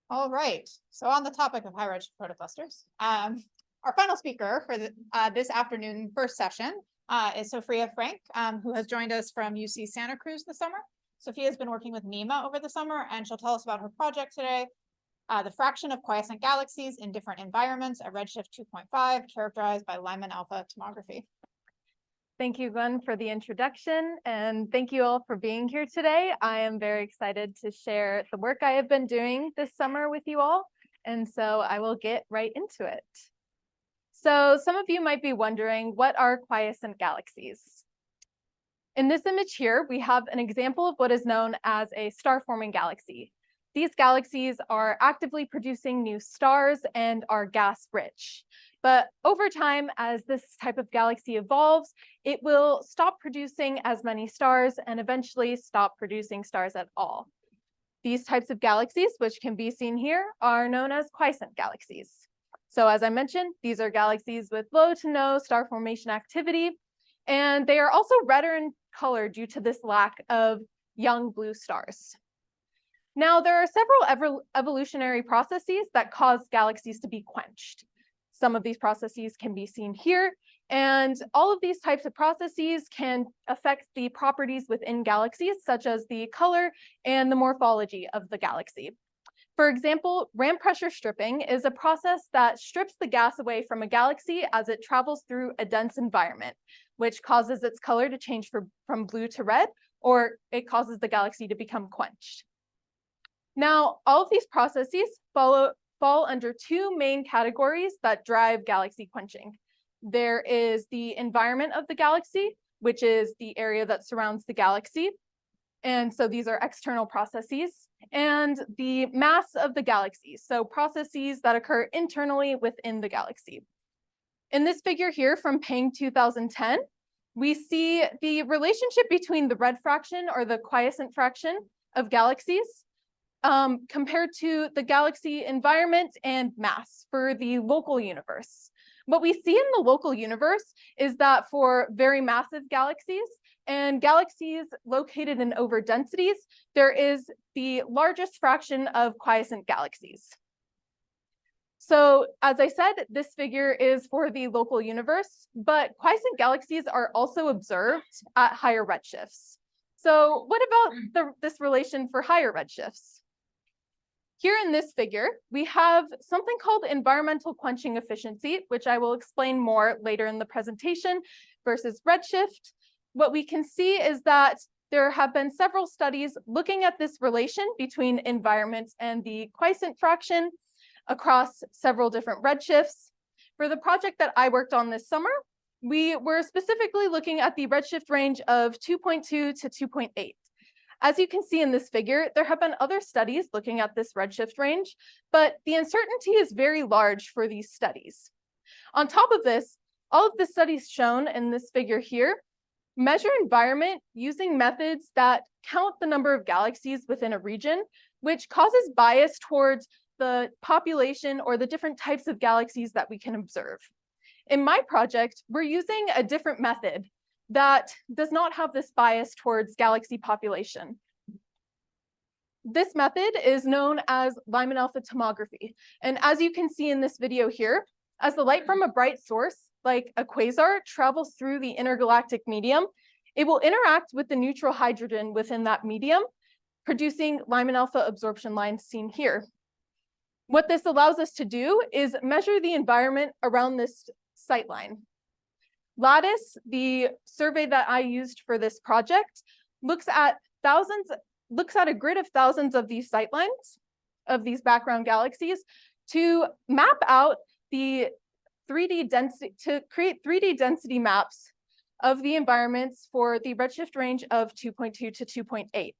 All right. So on the topic of high redshift protoclusters, our final speaker for this afternoon first session is Sofia Franck, who has joined us from UC Santa Cruz this summer. Sofia has been working with Nima over the summer, and she'll tell us about her project today, the fraction of quiescent galaxies in different environments at redshift 2.5, characterized by Lyman alpha tomography. Thank you, Gwen, for the introduction, and thank you all for being here today. I am very excited to share the work I have been doing this summer with you all, and so I will get right into it. So some of you might be wondering, what are quiescent galaxies? In this image here, we have an example of what is known as a star-forming galaxy. These galaxies are actively producing new stars and are gas-rich. But over time, as this type of galaxy evolves, it will stop producing as many stars and eventually stop producing stars at all. These types of galaxies, which can be seen here, are known as quiescent galaxies. So as I mentioned, these are galaxies with low to no star formation activity, and they are also redder in color due to this lack of young blue stars. Now, there are several evolutionary processes that cause galaxies to be quenched. Some of these processes can be seen here, and all of these types of processes can affect the properties within galaxies, such as the color and the morphology of the galaxy. For example, ram pressure stripping is a process that strips the gas away from a galaxy as it travels through a dense environment, which causes its color to change from blue to red, or it causes the galaxy to become quenched. Now, all of these processes fall under two main categories that drive galaxy quenching. There is the environment of the galaxy, which is the area that surrounds the galaxy. And so these are external processes, and the mass of the galaxy, so processes that occur internally within the galaxy. In this figure here from Peng 2010, we see the relationship between the red fraction or the quiescent fraction of galaxies compared to the galaxy environment and mass for the local universe. What we see in the local universe is that for very massive galaxies and galaxies located in overdensities, there is the largest fraction of quiescent galaxies. So as I said, this figure is for the local universe, but quiescent galaxies are also observed at higher redshifts. So what about this relation for higher redshifts? Here in this figure, we have something called environmental quenching efficiency, which I will explain more later in the presentation, versus redshift. What we can see is that there have been several studies looking at this relation between environment and the quiescent fraction across several different redshifts. For the project that I worked on this summer, we were specifically looking at the redshift range of 2.2 to 2.8. As you can see in this figure, there have been other studies looking at this redshift range, but the uncertainty is very large for these studies. On top of this, all of the studies shown in this figure here measure environment using methods that count the number of galaxies within a region, which causes bias towards the population or the different types of galaxies that we can observe. In my project, we're using a different method that does not have this bias towards galaxy population. This method is known as Lyman alpha tomography. And as you can see in this video here, as the light from a bright source, like a quasar, travels through the intergalactic medium, it will interact with the neutral hydrogen within that medium, producing Lyman alpha absorption lines seen here. What this allows us to do is measure the environment around this sightline. Lattice, the survey that I used for this project, looks at a grid of thousands of these sightlines, of these background galaxies, to map out the 3D density, to create 3D density maps of the environments for the redshift range of 2.2 to 2.8.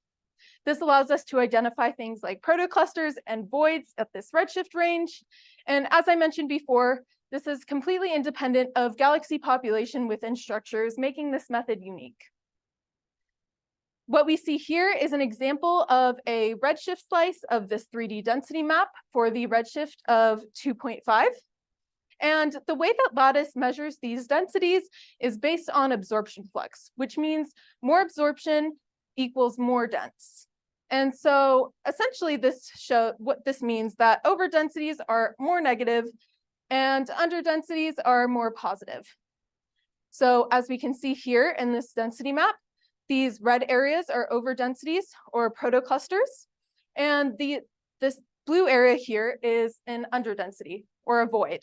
This allows us to identify things like protoclusters and voids at this redshift range. And as I mentioned before, this is completely independent of galaxy population within structures, making this method unique. What we see here is an example of a redshift slice of this 3D density map for the redshift of 2.5. And the way that Lattice measures these densities is based on absorption flux, which means more absorption equals more dense. And so essentially what this means that overdensities are more negative and underdensities are more positive. So as we can see here in this density map, these red areas are overdensities or protoclusters, and this blue area here is an underdensity or a void.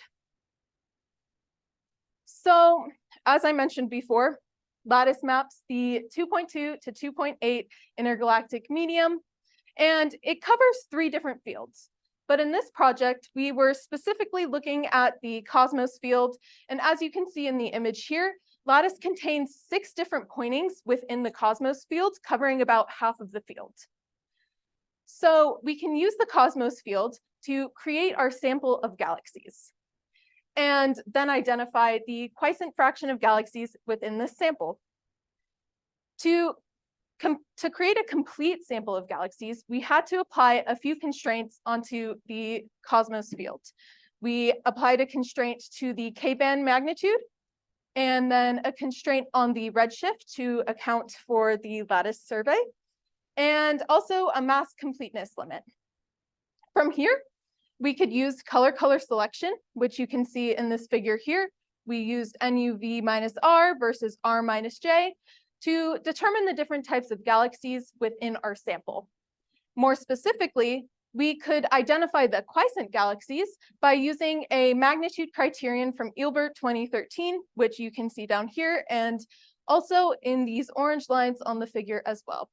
So as I mentioned before, lattice maps the 2.2 to 2.8 intergalactic medium, and it covers 3 different fields. But in this project, we were specifically looking at the cosmos field, and as you can see in the image here, lattice contains 6 different pointings within the cosmos field, covering about half of the field. So we can use the cosmos field to create our sample of galaxies, and then identify the quiescent fraction of galaxies within this sample. To create a complete sample of galaxies, we had to apply a few constraints onto the cosmos field. We applied a constraint to the K-band magnitude, and then a constraint on the redshift to account for the lattice survey, and also a mass completeness limit. From here, we could use color selection, which you can see in this figure here. We used NUV minus R versus R minus J to determine the different types of galaxies within our sample. More specifically, we could identify the quiescent galaxies by using a magnitude criterion from Ilbert 2013, which you can see down here, and also in these orange lines on the figure as well.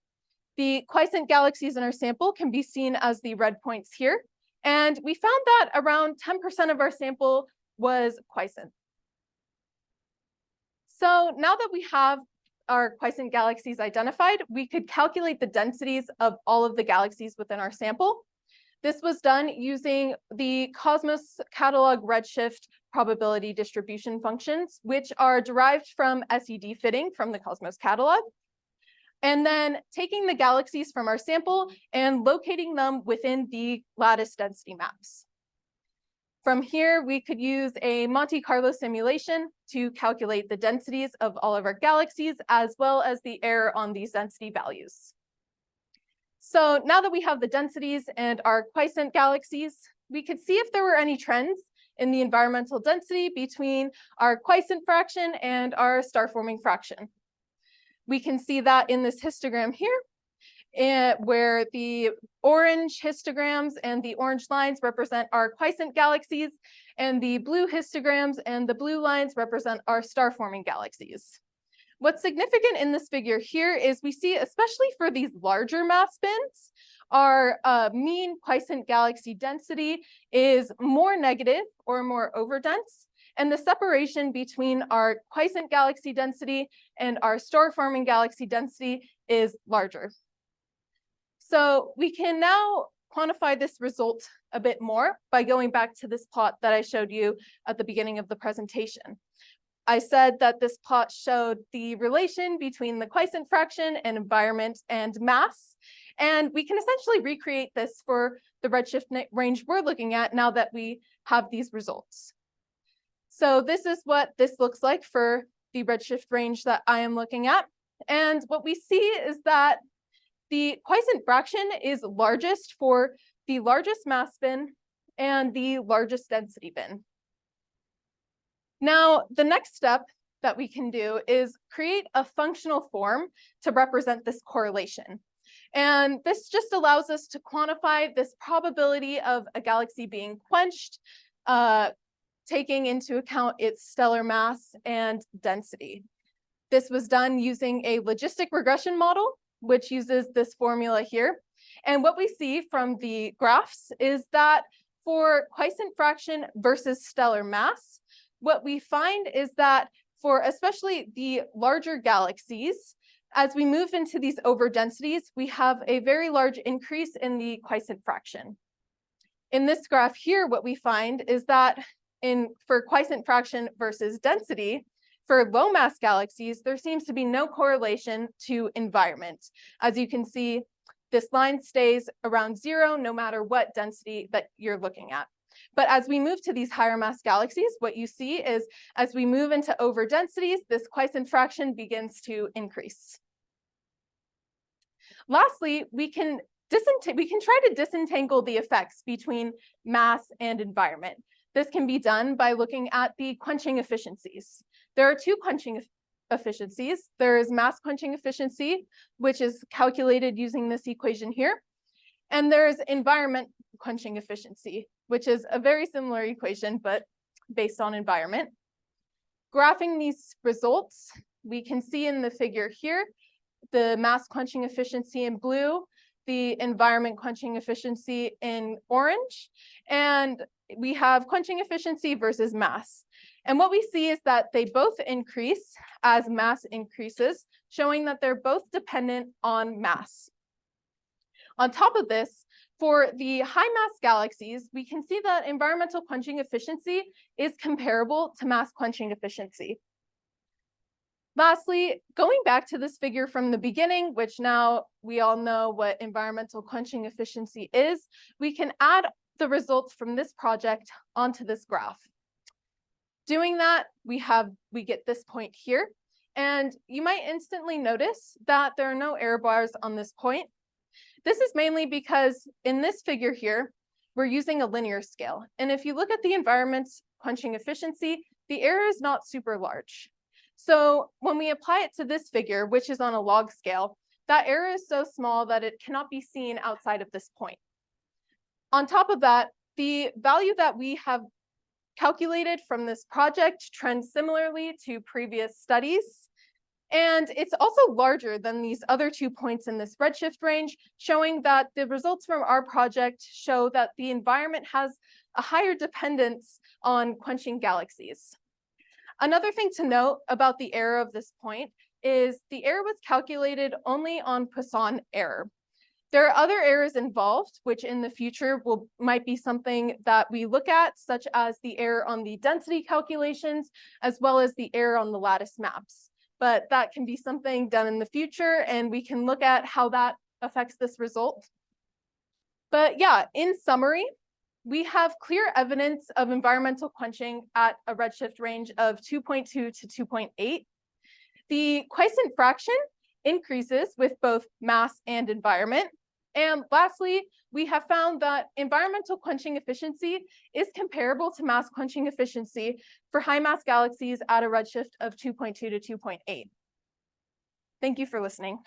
The quiescent galaxies in our sample can be seen as the red points here. And we found that around 10% of our sample was quiescent. So now that we have our quiescent galaxies identified, we could calculate the densities of all of the galaxies within our sample. This was done using the Cosmos Catalog Redshift probability distribution functions, which are derived from SED fitting from the Cosmos Catalog. And then taking the galaxies from our sample and locating them within the lattice density maps. From here, we could use a Monte Carlo simulation to calculate the densities of all of our galaxies, as well as the error on these density values. So now that we have the densities and our quiescent galaxies, we could see if there were any trends in the environmental density between our quiescent fraction and our star-forming fraction. We can see that in this histogram here, where the orange histograms and the orange lines represent our quiescent galaxies, and the blue histograms and the blue lines represent our star-forming galaxies. What's significant in this figure here is we see, especially for these larger mass spins, our mean quiescent galaxy density is more negative or more overdense, and the separation between our quiescent galaxy density and our star-forming galaxy density is larger. So we can now quantify this result a bit more by going back to this plot that I showed you at the beginning of the presentation. I said that this plot showed the relation between the quiescent fraction and environment and mass, and we can essentially recreate this for the redshift range we're looking at now that we have these results. So this is what this looks like for the redshift range that I am looking at. And what we see is that the quiescent fraction is largest for the largest mass bin and the largest density bin. Now, the next step that we can do is create a functional form to represent this correlation. And this just allows us to quantify this probability of a galaxy being quenched, taking into account its stellar mass and density. This was done using a logistic regression model, which uses this formula here. And what we see from the graphs is that for quiescent fraction versus stellar mass, what we find is that for especially the larger galaxies, as we move into these overdensities, we have a very large increase in the quiescent fraction. In this graph here, what we find is that for quiescent fraction versus density, for low mass galaxies, there seems to be no correlation to environment. As you can see, this line stays around 0 no matter what density that you're looking at. But as we move to these higher mass galaxies, what you see is as we move into overdensities, this quiescent fraction begins to increase. Lastly, we can we can try to disentangle the effects between mass and environment. This can be done by looking at the quenching efficiencies. There are two quenching efficiencies. There is mass quenching efficiency, which is calculated using this equation here. And there's environment quenching efficiency, which is a very similar equation, but based on environment. Graphing these results, we can see in the figure here, the mass quenching efficiency in blue, the environment quenching efficiency in orange, and we have quenching efficiency versus mass. And what we see is that they both increase as mass increases, showing that they're both dependent on mass. On top of this, for the high mass galaxies, we can see that environmental quenching efficiency is comparable to mass quenching efficiency. Lastly, going back to this figure from the beginning, which now we all know what environmental quenching efficiency is, we can add the results from this project onto this graph. Doing that, we get this point here, and you might instantly notice that there are no error bars on this point. This is mainly because in this figure here, we're using a linear scale. And if you look at the environment's quenching efficiency, the error is not super large. So when we apply it to this figure, which is on a log scale, that error is so small that it cannot be seen outside of this point. On top of that, the value that we have calculated from this project trends similarly to previous studies. And it's also larger than these other 2 points in this redshift range, showing that the results from our project show that the environment has a higher dependence on quenching galaxies. Another thing to note about the error of this point is the error was calculated only on Poisson error. There are other errors involved, which in the future might be something that we look at, such as the error on the density calculations, as well as the error on the lattice maps. But that can be something done in the future, and we can look at how that affects this result. But yeah, in summary, we have clear evidence of environmental quenching at a redshift range of 2.2 to 2.8. The quiescent fraction increases with both mass and environment. And lastly, we have found that environmental quenching efficiency is comparable to mass quenching efficiency for high mass galaxies at a redshift of 2.2 to 2.8. Thank you for listening.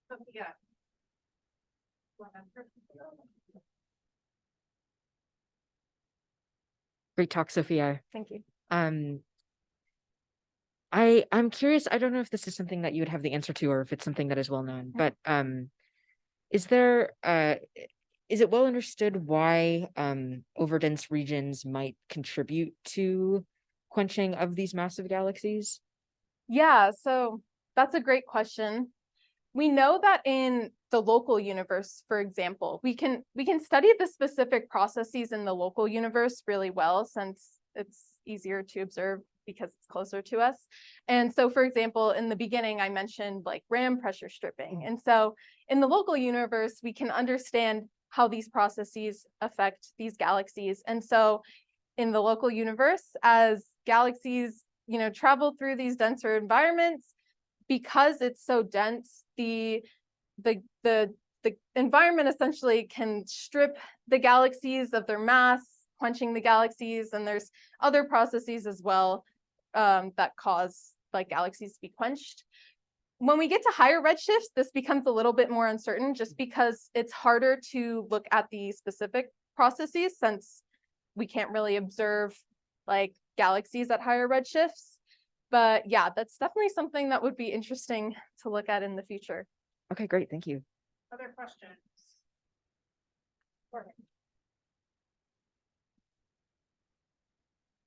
Sofia. Great talk, Sophia. Thank you. I'm curious, I don't know if this is something that you would have the answer to or if it's something that is well known, but is it well understood why overdense regions might contribute to quenching of these massive galaxies? Yeah, so that's a great question. We know that in the local universe, for example, we can study the specific processes in the local universe really well, since it's easier to observe because it's closer to us. And so, for example, in the beginning, I mentioned like RAM pressure stripping. And so in the local universe, we can understand how these processes affect these galaxies. And so in the local universe, as galaxies, travel through these denser environments, because it's so dense, the environment essentially can strip the galaxies of their mass, quenching the galaxies, and there's other processes as well that cause like galaxies to be quenched. When we get to higher redshifts, this becomes a little bit more uncertain just because it's harder to look at the specific processes since we can't really observe like galaxies at higher redshifts. But yeah, that's definitely something that would be interesting to look at in the future. Okay, great. Thank you. Other questions?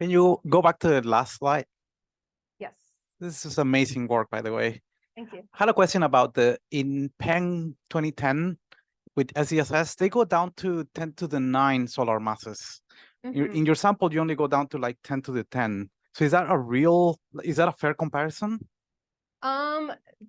Can you go back to the last slide? Yes. This is amazing work, by the way. Thank you. I had a question about in PEN 2010 with SDSS, they go down to 10 to the 9 solar masses. In your sample, you only go down to like 10 to the 10. So is that a fair comparison?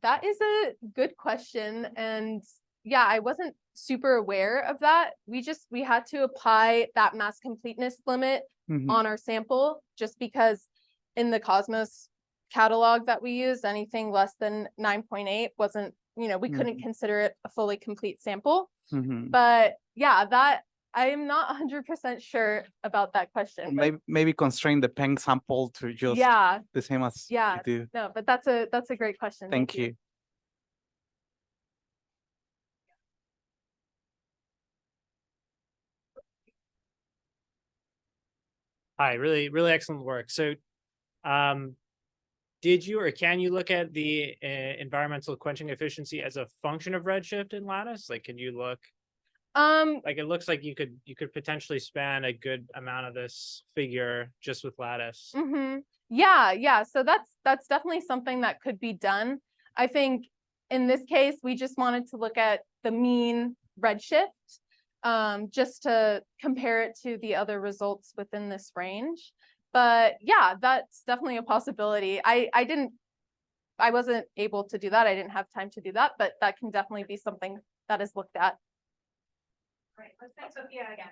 That is a good question. And yeah, I wasn't super aware of that. We had to apply that mass completeness limit on our sample just because in the Cosmos catalog that we used, anything less than 9.8 wasn't, we couldn't consider it a fully complete sample. But yeah, that I am not 100% sure about that question. Maybe constrain the Peng sample to just the same as you do. No, but that's a great question. Thank you. Hi, really, really excellent work. So, did you or can you look at the environmental quenching efficiency as a function of redshift in lattice? Like, can you look? Like, it looks like you could potentially span a good amount of this figure just with lattice. Yeah. So that's definitely something that could be done. I think in this case, we just wanted to look at the mean redshift, just to compare it to the other results within this range. But yeah, that's definitely a possibility. I wasn't able to do that. I didn't have time to do that, but that can definitely be something that is looked at. Great, let's thank Sofia again.